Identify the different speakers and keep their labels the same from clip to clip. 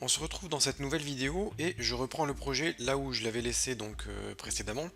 Speaker 1: On se retrouve dans cette nouvelle vidéo et je reprends le projet là où je l'avais laissé précédemment.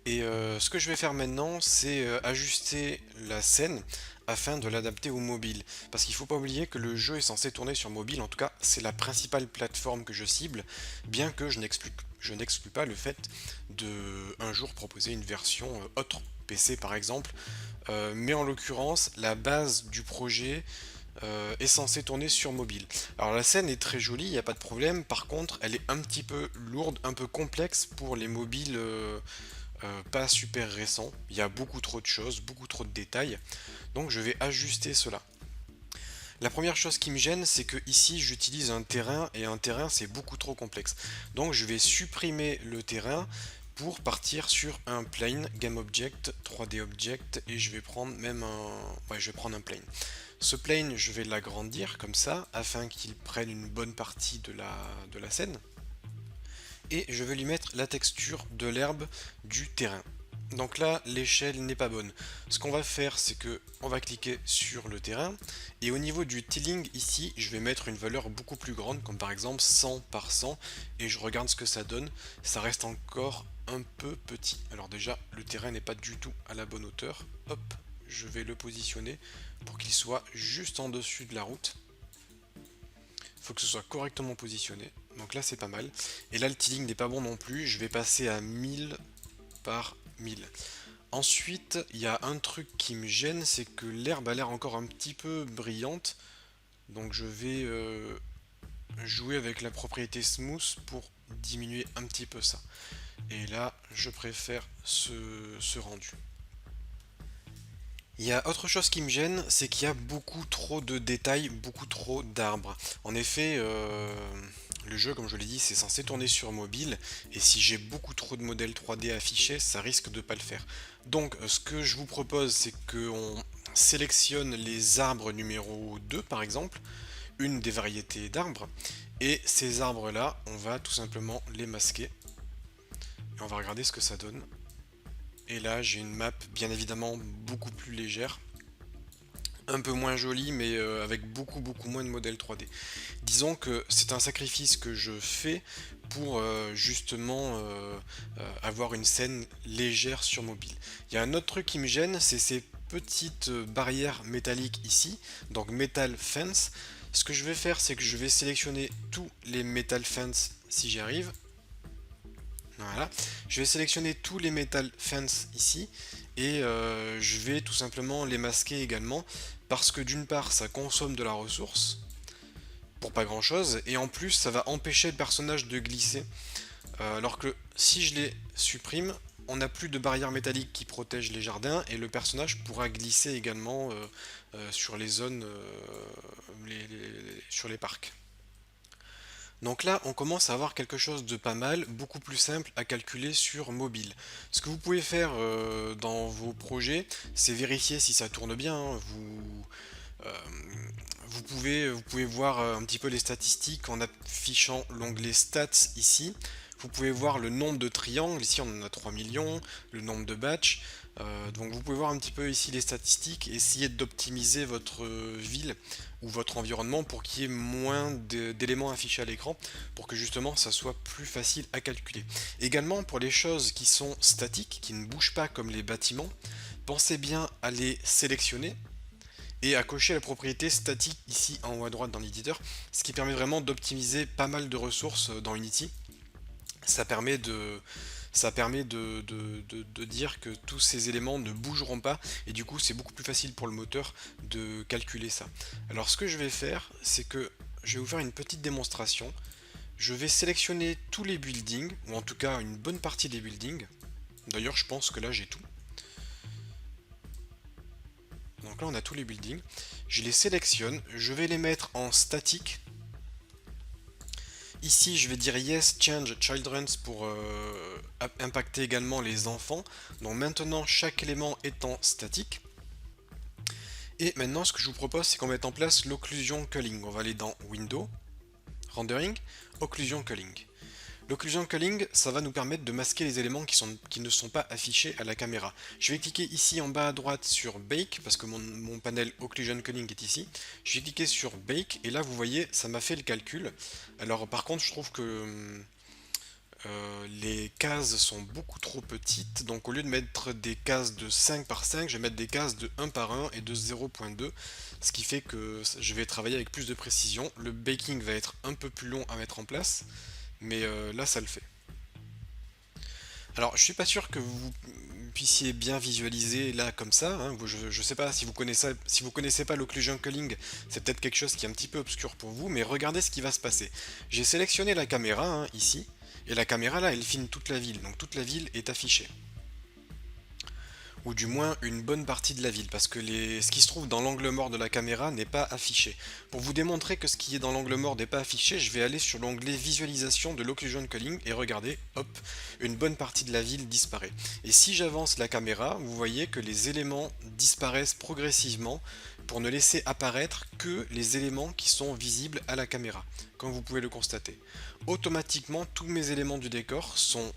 Speaker 1: Ce que je vais faire maintenant, c'est ajuster la scène afin de l'adapter au mobile. Parce qu'il ne faut pas oublier que le jeu est censé tourner sur mobile, en tout cas c'est la principale plateforme que je cible, bien que je n'exclus pas le fait de un jour proposer une version autre, PC par exemple. Mais en l'occurrence, la base du projet est censée tourner sur mobile. Alors la scène est très jolie, il n'y a pas de problème, par contre elle est un petit peu lourde, un peu complexe pour les mobiles pas super récents. Il y a beaucoup trop de choses, beaucoup trop de détails, donc je vais ajuster cela. La première chose qui me gêne, c'est que ici j'utilise un terrain et un terrain c'est beaucoup trop complexe. Donc je vais supprimer le terrain pour partir sur un plane, Game Object, 3D Object et je vais prendre même un... Ouais, je vais prendre un plane. Ce plane, je vais l'agrandir comme ça afin qu'il prenne une bonne partie de la scène. Et je vais lui mettre la texture de l'herbe du terrain. Donc là, l'échelle n'est pas bonne. Ce qu'on va faire, c'est que on va cliquer sur le terrain et au niveau du tiling ici, je vais mettre une valeur beaucoup plus grande, comme par exemple 100 par 100 et je regarde ce que ça donne. Ça reste encore un peu petit. Alors déjà, le terrain n'est pas du tout à la bonne hauteur. Hop, je vais le positionner pour qu'il soit juste en dessus de la route. Il faut que ce soit correctement positionné. Donc là, c'est pas mal. Et là, le tiling n'est pas bon non plus. Je vais passer à 1000 par 1000. Ensuite, il y a un truc qui me gêne, c'est que l'herbe a l'air encore un petit peu brillante. Donc je vais jouer avec la propriété smooth pour diminuer un petit peu ça. Et là, je préfère ce rendu. Il y a autre chose qui me gêne, c'est qu'il y a beaucoup trop de détails, beaucoup trop d'arbres. En effet, le jeu, comme je l'ai dit, c'est censé tourner sur mobile, et si j'ai beaucoup trop de modèles 3D affichés, ça risque de pas le faire. Donc, ce que je vous propose, c'est qu'on sélectionne les arbres numéro 2, par exemple, une des variétés d'arbres, et ces arbres-là, on va tout simplement les masquer, et on va regarder ce que ça donne. Et là, j'ai une map bien évidemment beaucoup plus légère, un peu moins jolie, mais avec beaucoup moins de modèles 3D. Disons que c'est un sacrifice que je fais pour justement avoir une scène légère sur mobile. Il y a un autre truc qui me gêne, c'est ces petites barrières métalliques ici, donc Metal Fence. Ce que je vais faire, c'est que je vais sélectionner tous les Metal Fence si j'y arrive. Voilà. Je vais sélectionner tous les Metal Fence ici et je vais tout simplement les masquer également parce que d'une part ça consomme de la ressource pour pas grand chose et en plus ça va empêcher le personnage de glisser alors que si je les supprime on n'a plus de barrière métallique qui protège les jardins et le personnage pourra glisser également sur les zones sur les parcs. Donc là, on commence à avoir quelque chose de pas mal, beaucoup plus simple à calculer sur mobile. Ce que vous pouvez faire dans vos projets, c'est vérifier si ça tourne bien, hein. Euh, vous pouvez voir un petit peu les statistiques en affichant l'onglet Stats ici. Vous pouvez voir le nombre de triangles, ici on en a 3 millions, le nombre de batchs. Donc vous pouvez voir un petit peu ici les statistiques et essayer d'optimiser votre ville ou votre environnement pour qu'il y ait moins d'éléments affichés à l'écran pour que justement ça soit plus facile à calculer. Également pour les choses qui sont statiques, qui ne bougent pas comme les bâtiments, pensez bien à les sélectionner et à cocher la propriété statique ici en haut à droite dans l'éditeur, ce qui permet vraiment d'optimiser pas mal de ressources dans Unity. Ça permet de dire que tous ces éléments ne bougeront pas et du coup c'est beaucoup plus facile pour le moteur de calculer ça. Alors ce que je vais faire, c'est que je vais vous faire une petite démonstration. Je vais sélectionner tous les buildings, ou en tout cas une bonne partie des buildings. D'ailleurs je pense que là j'ai tout. Donc là on a tous les buildings. Je les sélectionne, je vais les mettre en statique. Ici, je vais dire Yes, Change Children's pour impacter également les enfants. Donc maintenant, chaque élément étant statique. Et maintenant, ce que je vous propose, c'est qu'on mette en place l'occlusion culling. On va aller dans Window, Rendering, Occlusion culling. L'occlusion culling, ça va nous permettre de masquer les éléments qui ne sont pas affichés à la caméra. Je vais cliquer ici en bas à droite sur Bake, parce que mon panel Occlusion Culling est ici. Je vais cliquer sur Bake, et là vous voyez, ça m'a fait le calcul. Alors par contre, je trouve que les cases sont beaucoup trop petites, donc au lieu de mettre des cases de 5 par 5, je vais mettre des cases de 1 par 1 et de 0.2, ce qui fait que je vais travailler avec plus de précision. Le baking va être un peu plus long à mettre en place, mais là ça le fait. Alors je suis pas sûr que vous puissiez bien visualiser là comme ça, hein. Je sais pas si vous connaissez pas l'occlusion culling, c'est peut-être quelque chose qui est un petit peu obscur pour vous, mais regardez ce qui va se passer. J'ai sélectionné la caméra, hein, ici, et la caméra là elle filme toute la ville, donc toute la ville est affichée. Ou du moins une bonne partie de la ville, parce que ce qui se trouve dans l'angle mort de la caméra n'est pas affiché. Pour vous démontrer que ce qui est dans l'angle mort n'est pas affiché, je vais aller sur l'onglet visualisation de l'occlusion culling et regardez, hop, une bonne partie de la ville disparaît. Et si j'avance la caméra, vous voyez que les éléments disparaissent progressivement pour ne laisser apparaître que les éléments qui sont visibles à la caméra, comme vous pouvez le constater. Automatiquement, tous mes éléments du décor sont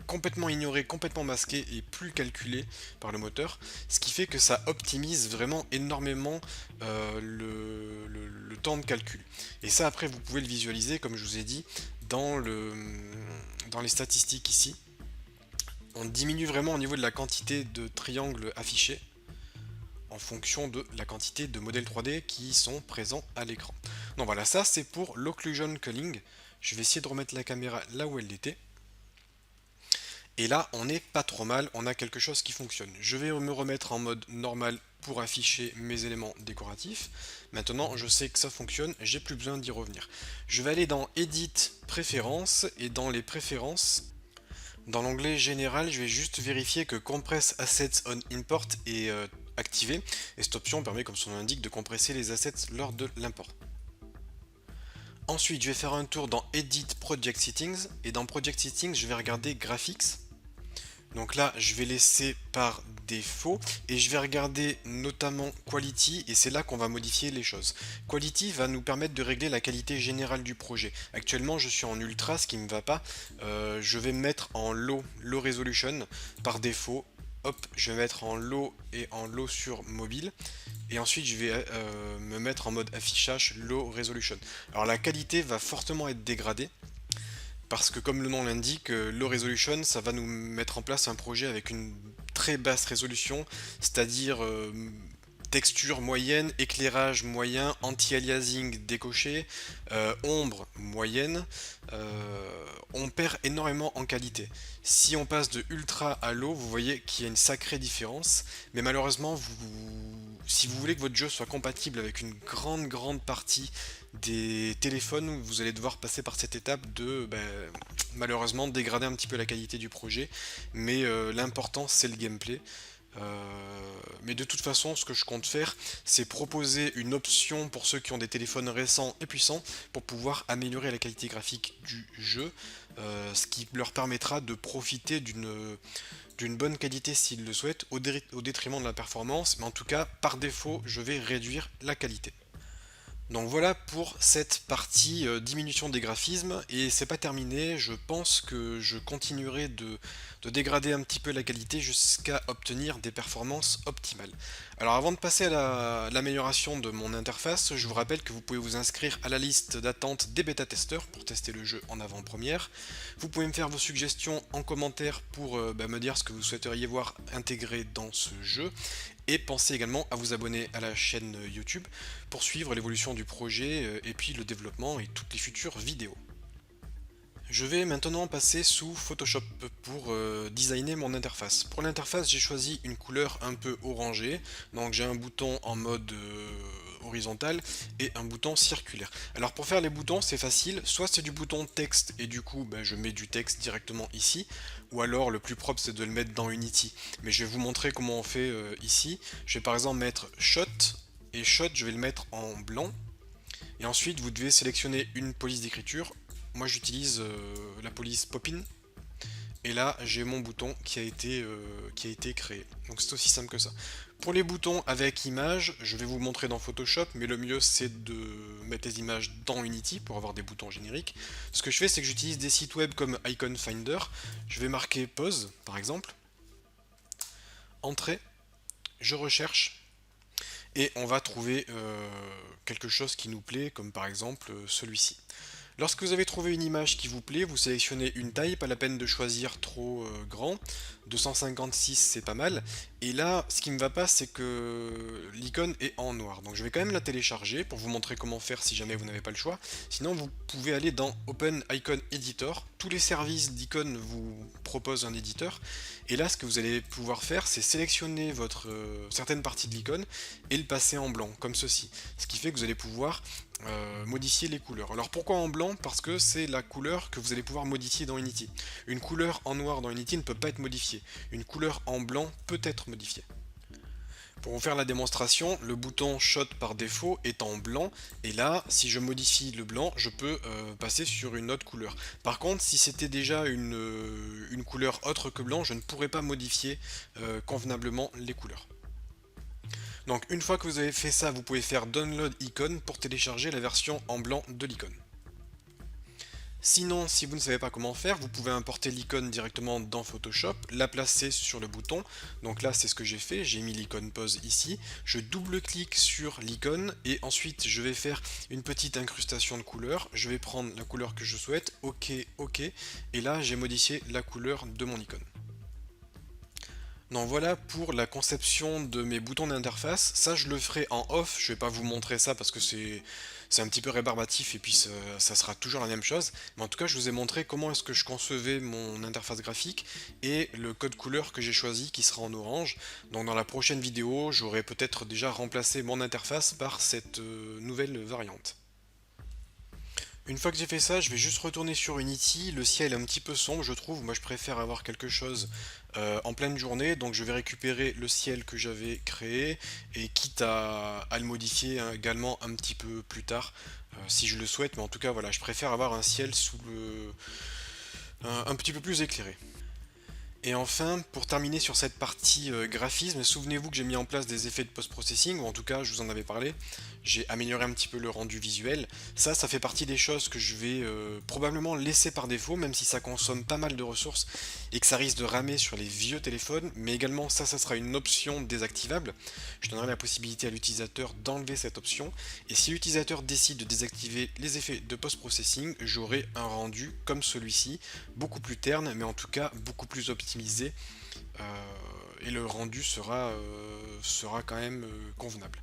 Speaker 1: complètement ignoré, complètement masqué et plus calculé par le moteur, ce qui fait que ça optimise vraiment énormément le temps de calcul. Et ça après vous pouvez le visualiser comme je vous ai dit dans les statistiques ici. On diminue vraiment au niveau de la quantité de triangles affichés en fonction de la quantité de modèles 3D qui sont présents à l'écran. Donc voilà, ça c'est pour l'occlusion culling. Je vais essayer de remettre la caméra là où elle était. Et là, on n'est pas trop mal, on a quelque chose qui fonctionne. Je vais me remettre en mode normal pour afficher mes éléments décoratifs. Maintenant, je sais que ça fonctionne, j'ai plus besoin d'y revenir. Je vais aller dans Edit, Préférences, et dans les préférences, dans l'onglet Général, je vais juste vérifier que Compress Assets on Import est activé. Et cette option permet, comme son nom l'indique, de compresser les assets lors de l'import. Ensuite, je vais faire un tour dans Edit Project Settings, et dans Project Settings, je vais regarder Graphics. Donc là, je vais laisser par défaut et je vais regarder notamment Quality et c'est là qu'on va modifier les choses. Quality va nous permettre de régler la qualité générale du projet. Actuellement, je suis en Ultra, ce qui ne me va pas. Je vais me mettre en Low Resolution par défaut. Hop, je vais mettre en Low et en Low sur mobile. Et ensuite, je vais me mettre en mode affichage Low Resolution. Alors la qualité va fortement être dégradée. Parce que comme le nom l'indique, Low Resolution, ça va nous mettre en place un projet avec une très basse résolution, c'est-à-dire texture moyenne, éclairage moyen, anti-aliasing décoché, ombre moyenne, on perd énormément en qualité. Si on passe de ultra à low, vous voyez qu'il y a une sacrée différence, mais malheureusement, si vous voulez que votre jeu soit compatible avec une grande partie des téléphones, vous allez devoir passer par cette étape de malheureusement dégrader un petit peu la qualité du projet, mais l'important c'est le gameplay. Mais de toute façon, ce que je compte faire, c'est proposer une option pour ceux qui ont des téléphones récents et puissants pour pouvoir améliorer la qualité graphique du jeu, ce qui leur permettra de profiter d'une bonne qualité s'ils le souhaitent, au détriment de la performance, mais en tout cas, par défaut, je vais réduire la qualité. Donc voilà pour cette partie diminution des graphismes, et c'est pas terminé, je pense que je continuerai de dégrader un petit peu la qualité jusqu'à obtenir des performances optimales. Alors avant de passer à l'amélioration de mon interface, je vous rappelle que vous pouvez vous inscrire à la liste d'attente des bêta-testeurs pour tester le jeu en avant-première. Vous pouvez me faire vos suggestions en commentaire pour me dire ce que vous souhaiteriez voir intégré dans ce jeu. Et pensez également à vous abonner à la chaîne YouTube pour suivre l'évolution du projet et puis le développement et toutes les futures vidéos. Je vais maintenant passer sous Photoshop pour designer mon interface. Pour l'interface, j'ai choisi une couleur un peu orangée, donc j'ai un bouton en mode horizontal et un bouton circulaire. Alors pour faire les boutons, c'est facile, soit c'est du bouton texte et du coup je mets du texte directement ici, ou alors le plus propre c'est de le mettre dans Unity. Mais je vais vous montrer comment on fait ici. Je vais par exemple mettre Shot, et Shot je vais le mettre en blanc, et ensuite vous devez sélectionner une police d'écriture. Moi j'utilise la police Poppin, et là j'ai mon bouton qui a été créé. Donc c'est aussi simple que ça. Pour les boutons avec images, je vais vous montrer dans Photoshop, mais le mieux c'est de mettre les images dans Unity pour avoir des boutons génériques. Ce que je fais, c'est que j'utilise des sites web comme Icon Finder. Je vais marquer pause par exemple, entrée, je recherche, et on va trouver quelque chose qui nous plaît, comme par exemple celui-ci. Lorsque vous avez trouvé une image qui vous plaît, vous sélectionnez une taille, pas la peine de choisir trop grand. 256 c'est pas mal. Et là, ce qui me va pas, c'est que l'icône est en noir. Donc je vais quand même la télécharger pour vous montrer comment faire si jamais vous n'avez pas le choix. Sinon, vous pouvez aller dans Open Icon Editor. Tous les services d'icônes vous proposent un éditeur. Et là, ce que vous allez pouvoir faire, c'est sélectionner certaines parties de l'icône et le passer en blanc, comme ceci. Ce qui fait que vous allez pouvoir modifier les couleurs. Alors pourquoi en blanc? Parce que c'est la couleur que vous allez pouvoir modifier dans Unity. Une couleur en noir dans Unity ne peut pas être modifiée. Une couleur en blanc peut être modifiée. Pour vous faire la démonstration, le bouton Shot par défaut est en blanc, et là, si je modifie le blanc, je peux passer sur une autre couleur. Par contre, si c'était déjà une couleur autre que blanc, je ne pourrais pas modifier convenablement les couleurs. Donc une fois que vous avez fait ça, vous pouvez faire Download Icon pour télécharger la version en blanc de l'icône. Sinon, si vous ne savez pas comment faire, vous pouvez importer l'icône directement dans Photoshop, la placer sur le bouton. Donc là, c'est ce que j'ai fait, j'ai mis l'icône pause ici. Je double-clique sur l'icône et ensuite je vais faire une petite incrustation de couleurs. Je vais prendre la couleur que je souhaite, OK, OK. Et là, j'ai modifié la couleur de mon icône. Donc voilà pour la conception de mes boutons d'interface. Ça, je le ferai en off, je vais pas vous montrer ça parce que c'est un petit peu rébarbatif et puis ça sera toujours la même chose. Mais en tout cas, je vous ai montré comment est-ce que je concevais mon interface graphique et le code couleur que j'ai choisi qui sera en orange. Donc dans la prochaine vidéo, j'aurai peut-être déjà remplacé mon interface par cette nouvelle variante. Une fois que j'ai fait ça, je vais juste retourner sur Unity. Le ciel est un petit peu sombre, je trouve. Moi, je préfère avoir quelque chose en pleine journée. Donc, je vais récupérer le ciel que j'avais créé et quitte à le modifier hein, également un petit peu plus tard, si je le souhaite. Mais en tout cas, voilà, je préfère avoir un ciel un petit peu plus éclairé. Et enfin, pour terminer sur cette partie graphisme, souvenez-vous que j'ai mis en place des effets de post-processing, ou en tout cas, je vous en avais parlé, j'ai amélioré un petit peu le rendu visuel. Ça fait partie des choses que je vais probablement laisser par défaut, même si ça consomme pas mal de ressources et que ça risque de ramer sur les vieux téléphones, mais également ça sera une option désactivable. Je donnerai la possibilité à l'utilisateur d'enlever cette option, et si l'utilisateur décide de désactiver les effets de post-processing, j'aurai un rendu comme celui-ci, beaucoup plus terne, mais en tout cas beaucoup plus optimisé, et le rendu sera quand même convenable.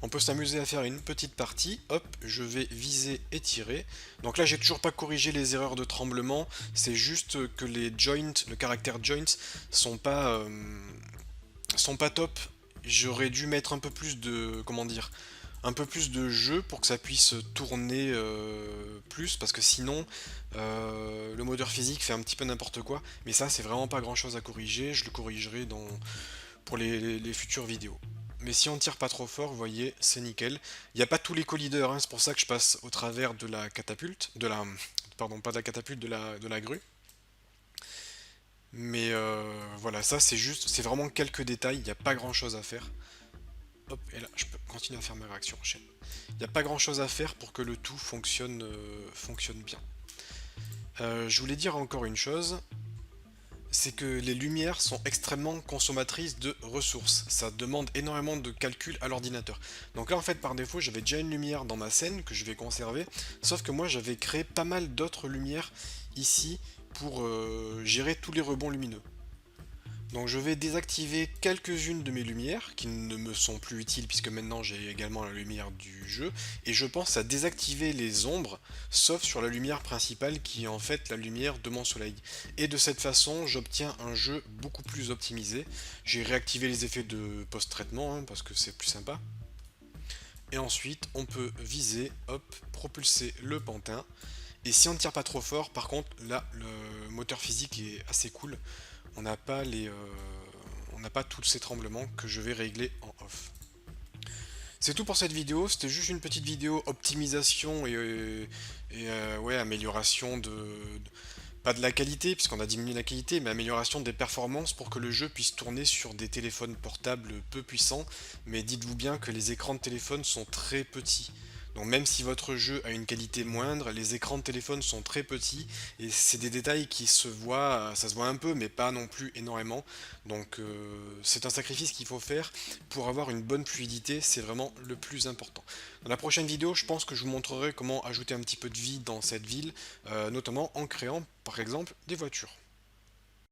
Speaker 1: On peut s'amuser à faire une petite partie, hop, je vais viser et tirer. Donc là j'ai toujours pas corrigé les erreurs de tremblement, c'est juste que les joints, le caractère joints sont pas top. J'aurais dû mettre un peu plus de, comment dire, un peu plus de jeu pour que ça puisse tourner plus, parce que sinon le moteur physique fait un petit peu n'importe quoi, mais ça c'est vraiment pas grand chose à corriger, je le corrigerai pour les futures vidéos. Mais si on tire pas trop fort, vous voyez, c'est nickel. Il n'y a pas tous les collideurs, hein, c'est pour ça que je passe au travers de la catapulte, pardon, pas de la catapulte, de la grue. Mais voilà, ça c'est vraiment quelques détails, il n'y a pas grand chose à faire. Hop, et là, je peux continuer à faire ma réaction en chaîne. Il n'y a pas grand chose à faire pour que le tout fonctionne bien. Je voulais dire encore une chose, c'est que les lumières sont extrêmement consommatrices de ressources. Ça demande énormément de calcul à l'ordinateur. Donc là, en fait, par défaut, j'avais déjà une lumière dans ma scène que je vais conserver. Sauf que moi, j'avais créé pas mal d'autres lumières ici pour gérer tous les rebonds lumineux. Donc je vais désactiver quelques-unes de mes lumières qui ne me sont plus utiles puisque maintenant j'ai également la lumière du jeu, et je pense à désactiver les ombres sauf sur la lumière principale qui est en fait la lumière de mon soleil. Et de cette façon j'obtiens un jeu beaucoup plus optimisé. J'ai réactivé les effets de post-traitement hein, parce que c'est plus sympa. Et ensuite on peut viser, hop, propulser le pantin. Et si on ne tire pas trop fort, par contre là le moteur physique est assez cool. On n'a pas tous ces tremblements que je vais régler en off. C'est tout pour cette vidéo, c'était juste une petite vidéo optimisation et ouais, amélioration Pas de la qualité, puisqu'on a diminué la qualité, mais amélioration des performances pour que le jeu puisse tourner sur des téléphones portables peu puissants. Mais dites-vous bien que les écrans de téléphone sont très petits. Donc même si votre jeu a une qualité moindre, les écrans de téléphone sont très petits et c'est des détails qui se voient, ça se voit un peu, mais pas non plus énormément. Donc c'est un sacrifice qu'il faut faire pour avoir une bonne fluidité, c'est vraiment le plus important. Dans la prochaine vidéo, je pense que je vous montrerai comment ajouter un petit peu de vie dans cette ville, notamment en créant par exemple des voitures.